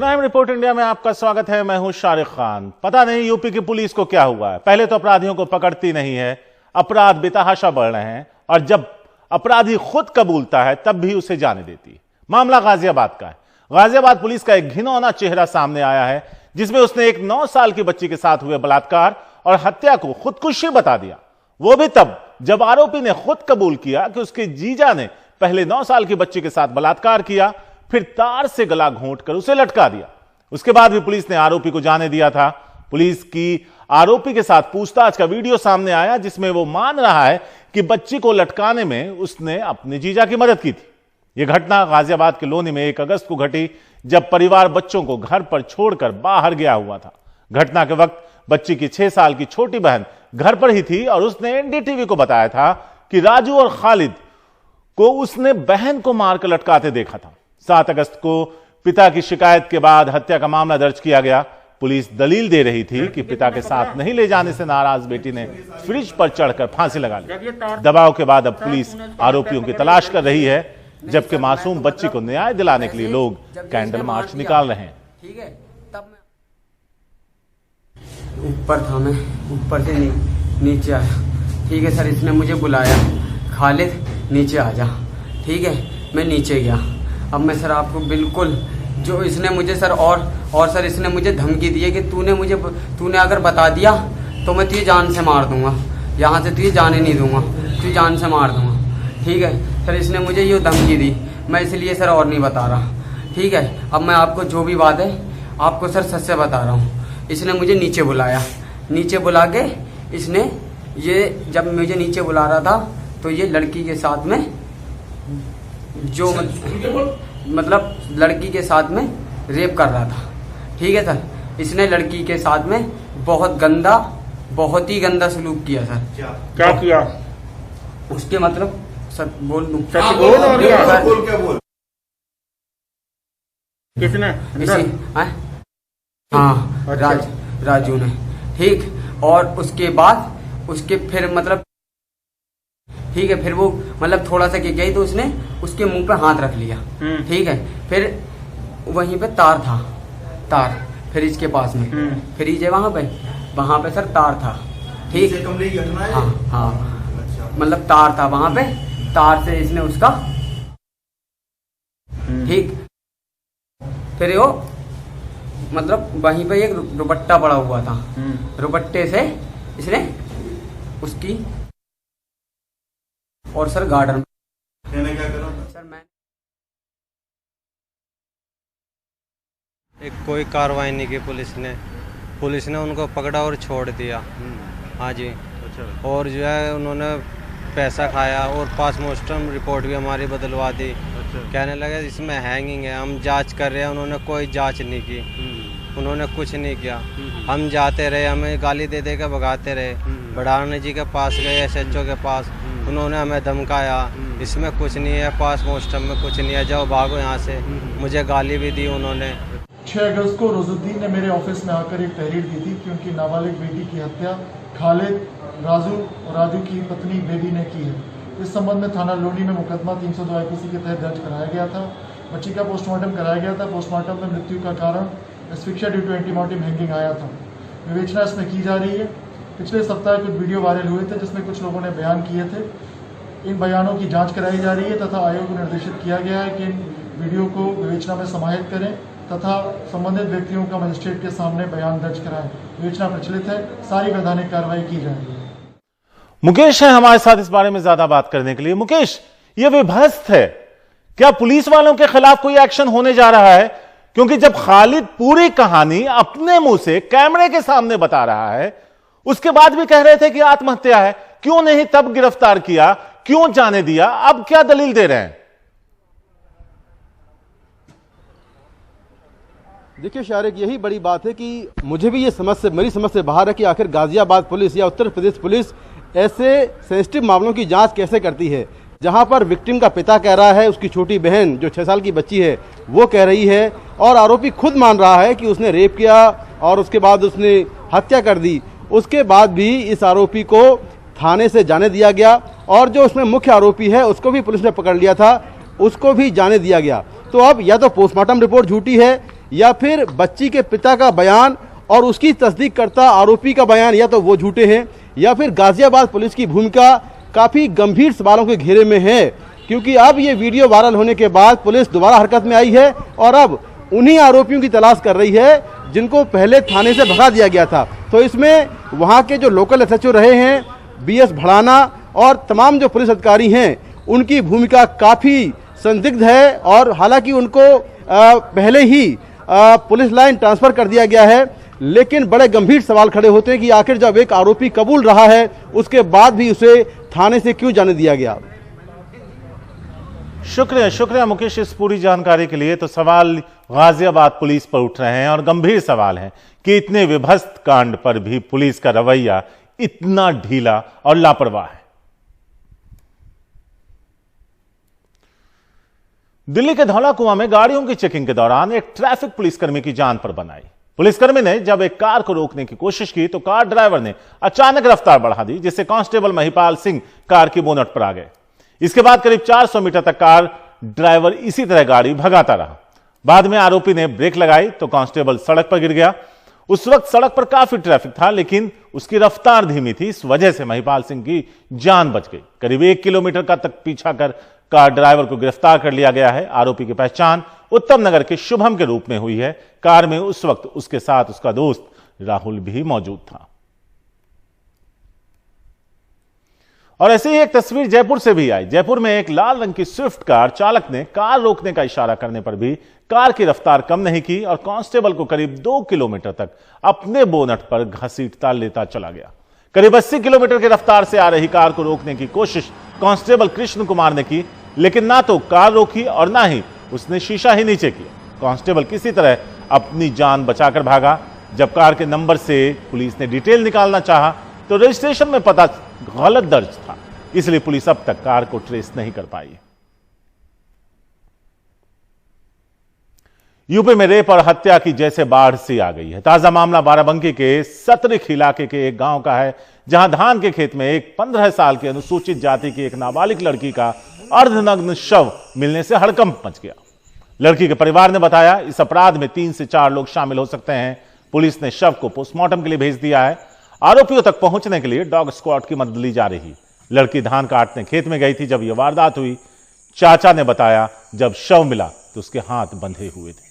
Crime report India में आपका स्वागत है। मैं हूं शारिक खान। पता नहीं यूपी की पुलिस को क्या हुआ है, पहले तो अपराधियों को पकड़ती नहीं है, अपराध बेतहाशा बढ़ रहे हैं और जब अपराधी खुद कबूलता है तब भी उसे जाने देती है। मामला गाजियाबाद का है। गाजियाबाद पुलिस का एक घिनौना चेहरा सामने आया है जिसमें उसने एक 9 साल की बच्ची के साथ हुए बलात्कार और हत्या को खुदकुशी बता दिया। वो भी तब जब आरोपी ने खुद कबूल किया कि उसके जीजा ने पहले 9 साल की बच्ची के साथ बलात्कार किया, फिर तार से गला घोंटकर उसे लटका दिया। उसके बाद भी पुलिस ने आरोपी को जाने दिया था। पुलिस की आरोपी के साथ पूछताछ का वीडियो सामने आया जिसमें वो मान रहा है कि बच्ची को लटकाने में उसने अपने जीजा की मदद की थी। यह घटना गाजियाबाद के लोनी में 1 अगस्त को घटी जब परिवार बच्चों को घर पर छोड़कर बाहर गया हुआ था। घटना के वक्त बच्ची की 6 साल की छोटी बहन घर पर ही थी और उसने एनडीटीवी को बताया था कि राजू और खालिद को उसने बहन को मारकर लटकाते देखा था। 7 अगस्त को पिता की शिकायत के बाद हत्या का मामला दर्ज किया गया। पुलिस दलील दे रही थी कि पिता के साथ नहीं ले जाने से नाराज बेटी ने फ्रिज पर चढ़कर फांसी लगा ली। दबाव के बाद अब पुलिस आरोपियों की तलाश कर रही है, जबकि मासूम बच्ची को न्याय दिलाने के लिए लोग कैंडल मार्च निकाल रहे हैं। ठीक है, तब मैं ऊपर था, मैं ऊपर से नीचे आया। ठीक है सर, इसने मुझे बुलाया, खालिद नीचे आ जा। ठीक है, मैं नीचे गया। अब मैं सर आपको बिल्कुल जो इसने मुझे सर और सर इसने मुझे धमकी दी है कि तूने अगर बता दिया तो मैं तुझे जान से मार दूंगा, यहाँ से तुझे जाने नहीं दूंगा, तुझे जान से मार दूंगा। ठीक है सर, इसने मुझे ये धमकी दी, मैं इसलिए सर और नहीं बता रहा। ठीक है, अब मैं आपको जो भी बात है आपको सर सच से बता रहा हूँ। इसने मुझे नीचे बुलाया, नीचे बुला के इसने ये जब मुझे नीचे बुला रहा था तो ये लड़की के साथ में जो मतलब लड़की के साथ में रेप कर रहा था। ठीक है सर, इसने लड़की के साथ में बहुत ही गंदा सलूक किया सर। क्या किया उसके मतलब सर बोल दूं? बोल किसने? हाँ अच्छा। राजू ने। ठीक, और उसके बाद उसके फिर मतलब ठीक है, फिर वो मतलब थोड़ा सा क्या गई तो उसने उसके मुंह पे हाथ रख लिया। ठीक है, फिर वहीं पे तार था, तार फ्रिज के पास में फ्रिज है वहां पे सर तार था। ठीक, हाँ मतलब तार था वहां पे, तार से इसने उसका ठीक, फिर वो मतलब वहीं पे एक दुपट्टा पड़ा हुआ था, दुपट्टे से इसने उसकी और सर गार्डन क्या करा सर मैं कोई कार्रवाई नहीं की पुलिस ने उनको पकड़ा और छोड़ दिया। हाँ जी। अच्छा। और जो है उन्होंने पैसा खाया और पोस्टमार्टम रिपोर्ट भी हमारी बदलवा दी। अच्छा। कहने लगे इसमें हैंगिंग है, हम जांच कर रहे हैं। उन्होंने कोई जांच नहीं की, उन्होंने कुछ नहीं किया। हम जाते रहे, हमें गाली दे दे के भगाते रहे। बढ़ाने जी के पास गए, SHO के पास, उन्होंने हमें धमकाया, इसमें कुछ नहीं है, पोस्टमार्टम में कुछ नहीं है, जाओ भागो यहाँ से। मुझे गाली भी दी उन्होंने। 6 अगस्त को रोजुद्दीन ने मेरे ऑफिस में आकर एक तहरीर दी थी कि उनकी नाबालिग बेटी की हत्या खालिद, राजू और राजू की पत्नी बेबी ने की है। इस संबंध में थाना लोनी में मुकदमा 302 IPC के तहत दर्ज कराया गया था। बच्ची का पोस्टमार्टम कराया गया था। पोस्टमार्टम में मृत्यु का कारण asphyxia due to antemortem hanging आया था। विवेचना इसमें की जा रही है। पिछले सप्ताह कुछ वीडियो वायरल हुए थे जिसमें कुछ लोगों ने बयान किए थे। इन बयानों की जांच कराई जा रही है तथा आयोग को निर्देशित किया गया है कि इन वीडियो को विवेचना में समाहित करें तथा संबंधित व्यक्तियों का मजिस्ट्रेट के सामने बयान दर्ज कराएं। विवेचना प्रचलित है, सारी वैधानिक कार्रवाई की जाएगी। मुकेश है हमारे साथ इस बारे में ज्यादा बात करने के लिए। मुकेश, यह विभत्स है, क्या पुलिस वालों के खिलाफ कोई एक्शन होने जा रहा है? क्योंकि जब खालिद पूरी कहानी अपने मुंह से कैमरे के सामने बता रहा है, उसके बाद भी कह रहे थे कि आत्महत्या है, क्यों नहीं तब गिरफ्तार किया, क्यों जाने दिया? अब क्या दलील दे रहे हैं? देखिए शारिक, यही बड़ी बात है कि मुझे भी ये मेरी समझ से बाहर है कि आखिर गाजियाबाद पुलिस या उत्तर प्रदेश पुलिस ऐसे सेंसिटिव मामलों की जांच कैसे करती है, जहां पर विक्टिम का पिता कह रहा है, उसकी छोटी बहन जो 6 साल की बच्ची है वो कह रही है, और आरोपी खुद मान रहा है कि उसने रेप किया और उसके बाद उसने हत्या कर दी। उसके बाद भी इस आरोपी को थाने से जाने दिया गया और जो उसमें मुख्य आरोपी है उसको भी पुलिस ने पकड़ लिया था, उसको भी जाने दिया गया। तो अब या तो पोस्टमार्टम रिपोर्ट झूठी है या फिर बच्ची के पिता का बयान और उसकी तस्दीक करता आरोपी का बयान, या तो वो झूठे हैं या फिर गाजियाबाद पुलिस की भूमिका काफ़ी गंभीर सवालों के घेरे में है। क्योंकि अब ये वीडियो वायरल होने के बाद पुलिस दोबारा हरकत में आई है और अब उन्हीं आरोपियों की तलाश कर रही है जिनको पहले थाने से भगा दिया गया था। तो इसमें वहाँ के जो लोकल एसएचओ रहे हैं, बीएस भड़ाना और तमाम जो पुलिस अधिकारी हैं, उनकी भूमिका काफ़ी संदिग्ध है। और हालांकि उनको पहले ही पुलिस लाइन ट्रांसफ़र कर दिया गया है, लेकिन बड़े गंभीर सवाल खड़े होते हैं कि आखिर जब एक आरोपी कबूल रहा है उसके बाद भी उसे थाने से क्यों जाने दिया गया। शुक्रिया मुकेश इस पूरी जानकारी के लिए। तो सवाल गाजियाबाद पुलिस पर उठ रहे हैं और गंभीर सवाल है कि इतने विभत्स कांड पर भी पुलिस का रवैया इतना ढीला और लापरवाह है। दिल्ली के धौला कुआं में गाड़ियों की चेकिंग के दौरान एक ट्रैफिक पुलिसकर्मी की जान पर बन आई। पुलिसकर्मी ने जब एक कार को रोकने की कोशिश की तो कार ड्राइवर ने अचानक रफ्तार बढ़ा दी, जिससे कांस्टेबल महिपाल सिंह कार की बोनट पर आ गए। इसके बाद करीब 400 मीटर तक कार ड्राइवर इसी तरह गाड़ी भगाता रहा। बाद में आरोपी ने ब्रेक लगाई तो कांस्टेबल सड़क पर गिर गया। उस वक्त सड़क पर काफी ट्रैफिक था, लेकिन उसकी रफ्तार धीमी थी। इस वजह से महिपाल सिंह की जान बच गई। करीब 1 किलोमीटर का तक पीछा कर कार ड्राइवर को गिरफ्तार कर लिया गया है। आरोपी की पहचान उत्तम नगर के शुभम के रूप में हुई है। कार में उस वक्त उसके साथ उसका दोस्त राहुल भी मौजूद था। और ऐसी ही एक तस्वीर जयपुर से भी आई। जयपुर में एक लाल रंग की स्विफ्ट कार चालक ने कार रोकने का इशारा करने पर भी कार की रफ्तार कम नहीं की और कांस्टेबल को करीब 2 किलोमीटर तक अपने बोनट पर घसीटता लेता चला गया। करीब 80 किलोमीटर की रफ्तार से आ रही कार को रोकने की कोशिश कांस्टेबल कृष्ण कुमार ने की, लेकिन ना तो कार रोकी और ना ही उसने शीशा ही नीचे किया। कांस्टेबल किसी तरह अपनी जान बचाकर भागा। जब कार के नंबर से पुलिस ने डिटेल निकालना चाहा तो रजिस्ट्रेशन में पता गलत दर्ज था, इसलिए पुलिस अब तक कार को ट्रेस नहीं कर पाई। यूपी में रेप और हत्या की जैसे बाढ़ सी आ गई है। ताजा मामला बाराबंकी के सतरिख इलाके के एक गांव का है, जहां धान के खेत में एक 15 साल की अनुसूचित जाति की एक नाबालिग लड़की का अर्धनग्न शव मिलने से हड़कंप मच गया। लड़की के परिवार ने बताया इस अपराध में 3 से 4 लोग शामिल हो सकते हैं। पुलिस ने शव को पोस्टमार्टम के लिए भेज दिया है। आरोपियों तक पहुंचने के लिए डॉग स्क्वाड की मदद ली जा रही। लड़की धान काटने खेत में गई थी जब यह वारदात हुई। चाचा ने बताया जब शव मिला तो उसके हाथ बंधे हुए थे।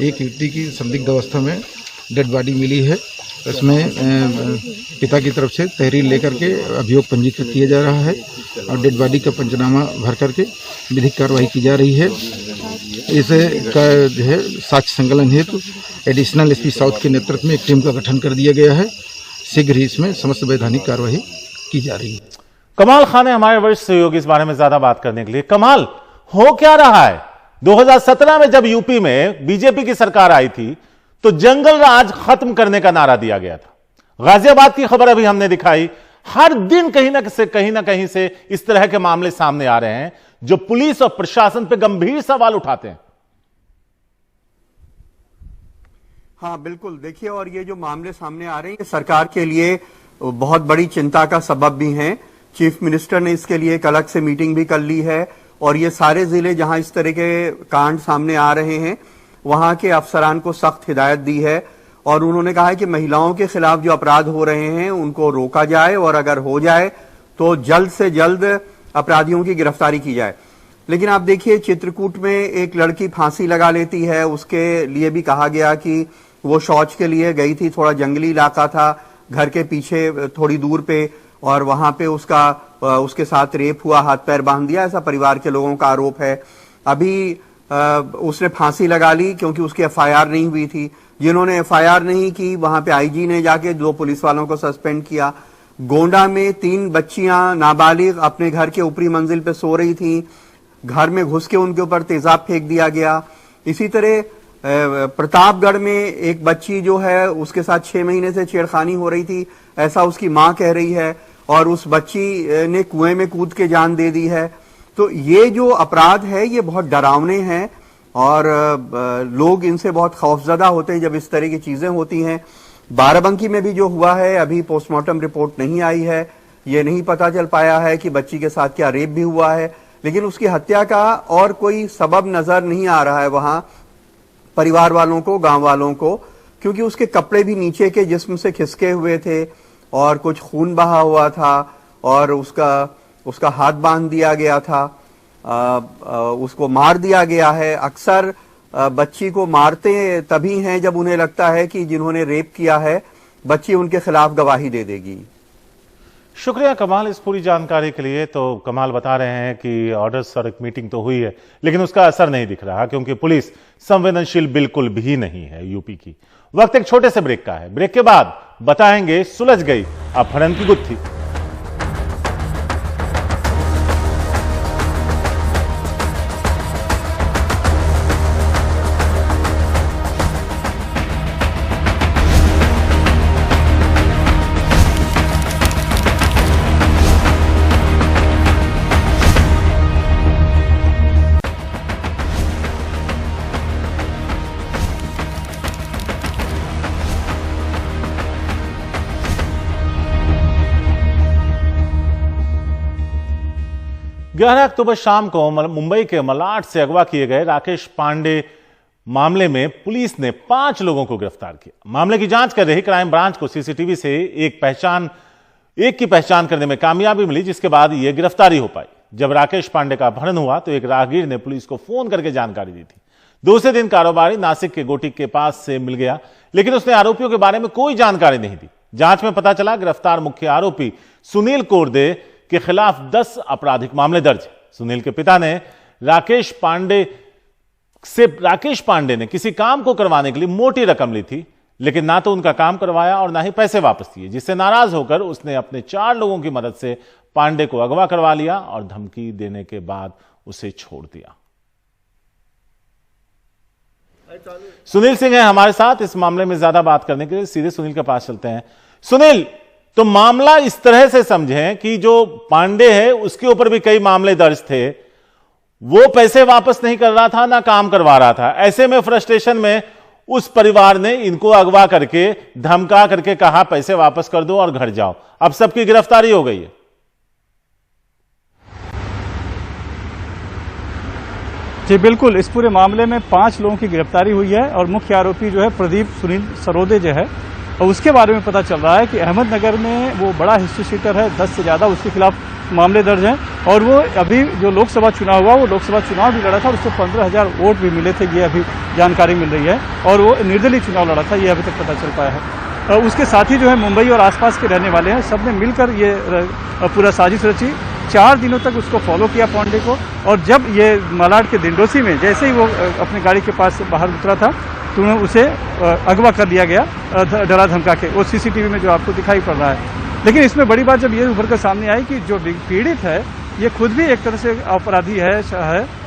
एक युवती की संदिग्ध अवस्था में डेड बॉडी मिली है। इसमें पिता की तरफ से तहरीर लेकर के अभियोग पंजीकृत किया जा रहा है और डेड बॉडी का पंचनामा भर करके विधिक कार्रवाई की जा रही है। इसे का जो है साक्ष्य संकलन हेतु एडिशनल एसपी साउथ के नेतृत्व में एक टीम का गठन कर दिया गया है। शीघ्र ही इसमें समस्त वैधानिक कार्रवाई की जा रही है। कमाल खान है हमारे वरिष्ठ सहयोगी इस बारे में ज्यादा बात करने के लिए। कमाल, हो क्या रहा है? 2017 में जब यूपी में बीजेपी की सरकार आई थी तो जंगल राज खत्म करने का नारा दिया गया था। गाजियाबाद की खबर अभी हमने दिखाई। हर दिन कहीं ना कहीं से इस तरह के मामले सामने आ रहे हैं जो पुलिस और प्रशासन पर गंभीर सवाल उठाते हैं। हाँ बिल्कुल, देखिए, और ये जो मामले सामने आ रहे हैं सरकार के लिए बहुत बड़ी चिंता का सबब भी हैं। चीफ मिनिस्टर ने इसके लिए एक अलग से मीटिंग भी कर ली है और ये सारे जिले जहां इस तरह के कांड सामने आ रहे हैं वहां के अफसरान को सख्त हिदायत दी है और उन्होंने कहा है कि महिलाओं के खिलाफ जो अपराध हो रहे हैं उनको रोका जाए और अगर हो जाए तो जल्द से जल्द अपराधियों की गिरफ्तारी की जाए। लेकिन आप देखिए, चित्रकूट में एक लड़की फांसी लगा लेती है। उसके लिए भी कहा गया कि वो शौच के लिए गई थी, थोड़ा जंगली इलाका था घर के पीछे थोड़ी दूर पे, और वहां पे उसके साथ रेप हुआ, हाथ पैर बांध दिया, ऐसा परिवार के लोगों का आरोप है। अभी उसने फांसी लगा ली क्योंकि उसकी एफआईआर नहीं हुई थी। जिन्होंने एफआईआर नहीं की वहां पे आईजी ने जाके 2 पुलिस वालों को सस्पेंड किया। गोंडा में 3 बच्चियां नाबालिग अपने घर के ऊपरी मंजिल पे सो रही थी, घर में घुस के उनके ऊपर तेजाब फेंक दिया गया। इसी तरह प्रतापगढ़ में एक बच्ची जो है उसके साथ 6 महीने से छेड़खानी हो रही थी, ऐसा उसकी मां कह रही है, और उस बच्ची ने कुएं में कूद के जान दे दी है। तो ये जो अपराध है ये बहुत डरावने हैं और लोग इनसे बहुत खौफजदा होते हैं जब इस तरह की चीजें होती हैं। बाराबंकी में भी जो हुआ है, अभी पोस्टमार्टम रिपोर्ट नहीं आई है, ये नहीं पता चल पाया है कि बच्ची के साथ क्या रेप भी हुआ है, लेकिन उसकी हत्या का और कोई सबब नजर नहीं आ रहा है वहां परिवार वालों को, गांव वालों को, क्योंकि उसके कपड़े भी नीचे के जिस्म से खिसके हुए थे और कुछ खून बहा हुआ था और उसका हाथ बांध दिया गया था, उसको मार दिया गया है। अक्सर बच्ची को मारते तभी हैं जब उन्हें लगता है कि जिन्होंने रेप किया है बच्ची उनके खिलाफ गवाही दे देगी। शुक्रिया कमाल इस पूरी जानकारी के लिए। तो कमाल बता रहे हैं कि ऑर्डर्स और एक मीटिंग तो हुई है लेकिन उसका असर नहीं दिख रहा क्योंकि पुलिस संवेदनशील बिल्कुल भी नहीं है यूपी की। वक्त एक छोटे से ब्रेक का है। ब्रेक के बाद बताएंगे सुलझ गई अपहरण की गुत्थी। ग्यारह अक्टूबर शाम को मुंबई के मलाड से अगवा किए गए राकेश पांडे मामले में पुलिस ने 5 लोगों को गिरफ्तार किया। मामले की जांच कर रही क्राइम ब्रांच को सीसीटीवी से एक की पहचान करने में कामयाबी मिली, जिसके बाद यह गिरफ्तारी हो पाई। जब राकेश पांडे का अपहरण हुआ तो एक राहगीर ने पुलिस को फोन करके जानकारी दी थी। दूसरे दिन कारोबारी नासिक के गोटिक के पास से मिल गया लेकिन उसने आरोपियों के बारे में कोई जानकारी नहीं दी। जांच में पता चला गिरफ्तार मुख्य आरोपी सुनील कोरदे के खिलाफ 10 आपराधिक मामले दर्ज है। सुनील के पिता ने राकेश पांडे ने किसी काम को करवाने के लिए मोटी रकम ली थी लेकिन ना तो उनका काम करवाया और ना ही पैसे वापस दिए, जिससे नाराज होकर उसने अपने 4 लोगों की मदद से पांडे को अगवा करवा लिया और धमकी देने के बाद उसे छोड़ दिया। सुनील सिंह है हमारे साथ इस मामले में ज्यादा बात करने के लिए। सीधे सुनील के पास चलते हैं। सुनील, तो मामला इस तरह से समझें कि जो पांडे है उसके ऊपर भी कई मामले दर्ज थे, वो पैसे वापस नहीं कर रहा था ना काम करवा रहा था। ऐसे में फ्रस्ट्रेशन में उस परिवार ने इनको अगवा करके धमका करके कहा पैसे वापस कर दो और घर जाओ। अब सबकी गिरफ्तारी हो गई है। जी बिल्कुल, इस पूरे मामले में 5 लोगों की गिरफ्तारी हुई है और मुख्य आरोपी जो है प्रदीप सुनील सरोदे जो है, और उसके बारे में पता चल रहा है कि अहमदनगर में वो बड़ा हिस्ट्री शीटर है, 10 से ज्यादा उसके खिलाफ मामले दर्ज हैं और वो अभी जो लोकसभा चुनाव हुआ वो लोकसभा चुनाव भी लड़ा था और उसको 15,000 वोट भी मिले थे, ये अभी जानकारी मिल रही है, और वो निर्दलीय चुनाव लड़ा था, ये अभी तक पता चल पाया है। उसके साथी जो है मुंबई और आसपास के रहने वाले हैं, सबने मिलकर ये पूरा साजिश रची। 4 दिनों तक उसको फॉलो किया पांडे को, और जब ये मलाड के दिंडोसी में जैसे ही वो अपनी गाड़ी के पास से बाहर उतरा था तो उसे अगवा कर लिया गया डरा धमका के। वो सीसीटीवी में जो आपको दिखाई पड़ रहा है। लेकिन इसमें बड़ी बात जब ये उभर कर सामने आई कि जो पीड़ित है ये खुद भी एक तरह से अपराधी है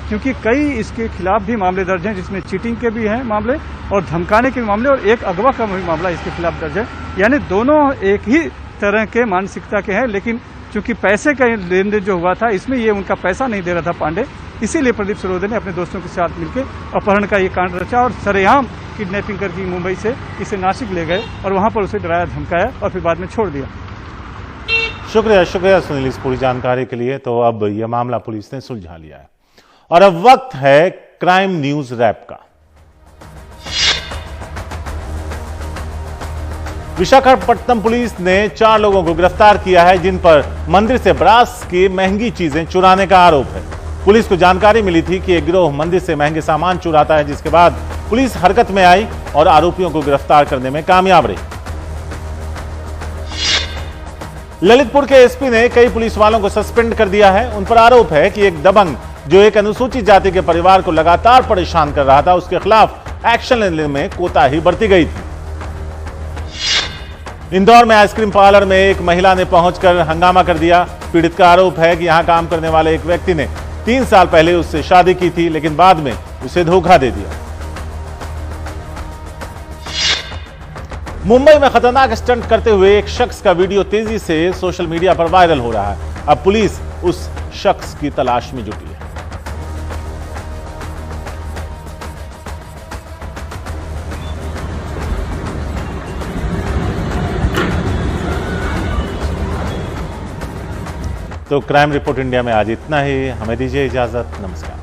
क्योंकि कई इसके खिलाफ भी मामले दर्ज हैं, जिसमें चीटिंग के भी हैं मामले और धमकाने के भी मामले और एक अगवा का भी मामला इसके खिलाफ दर्ज है। यानी दोनों एक ही तरह के मानसिकता के हैं, लेकिन चूंकि पैसे का लेन देन जो हुआ था इसमें ये उनका पैसा नहीं दे रहा था पांडे, इसीलिए प्रदीप सरोदे ने अपने दोस्तों के साथ मिलकर अपहरण का ये कांड रचा और सरेआम किडनैपिंग करके मुंबई से इसे नासिक ले गए और वहां पर उसे डराया धमकाया और फिर बाद में छोड़ दिया। शुक्रिया सुनील इस पूरी जानकारी के लिए। तो अब यह मामला पुलिस ने सुलझा लिया है और अब वक्त है क्राइम न्यूज रैप का। विशाखापट्टनम पुलिस ने 4 लोगों को गिरफ्तार किया है जिन पर मंदिर से ब्रास की महंगी चीजें चुराने का आरोप है। पुलिस को जानकारी मिली थी कि एक गिरोह मंदिर से महंगे सामान चुराता है, जिसके बाद पुलिस हरकत में आई और आरोपियों को गिरफ्तार करने में कामयाब रही। ललितपुर के एसपी ने कई पुलिस वालों को सस्पेंड कर दिया है। उन पर आरोप है कि एक दबंग जो एक अनुसूचित जाति के परिवार को लगातार परेशान कर रहा था, उसके खिलाफ एक्शन लेने में कोताही बरती गई थी। इंदौर में आइसक्रीम पार्लर में एक महिला ने पहुंचकर हंगामा कर दिया। पीड़ित का आरोप है कि यहां काम करने वाले एक व्यक्ति ने 3 साल पहले उससे शादी की थी, लेकिन बाद में उसे धोखा दे दिया। मुंबई में खतरनाक स्टंट करते हुए एक शख्स का वीडियो तेजी से सोशल मीडिया पर वायरल हो रहा है। अब पुलिस उस शख्स की तलाश में जुटी है। तो क्राइम रिपोर्ट इंडिया में आज इतना ही। हमें दीजिए इजाजत। नमस्कार।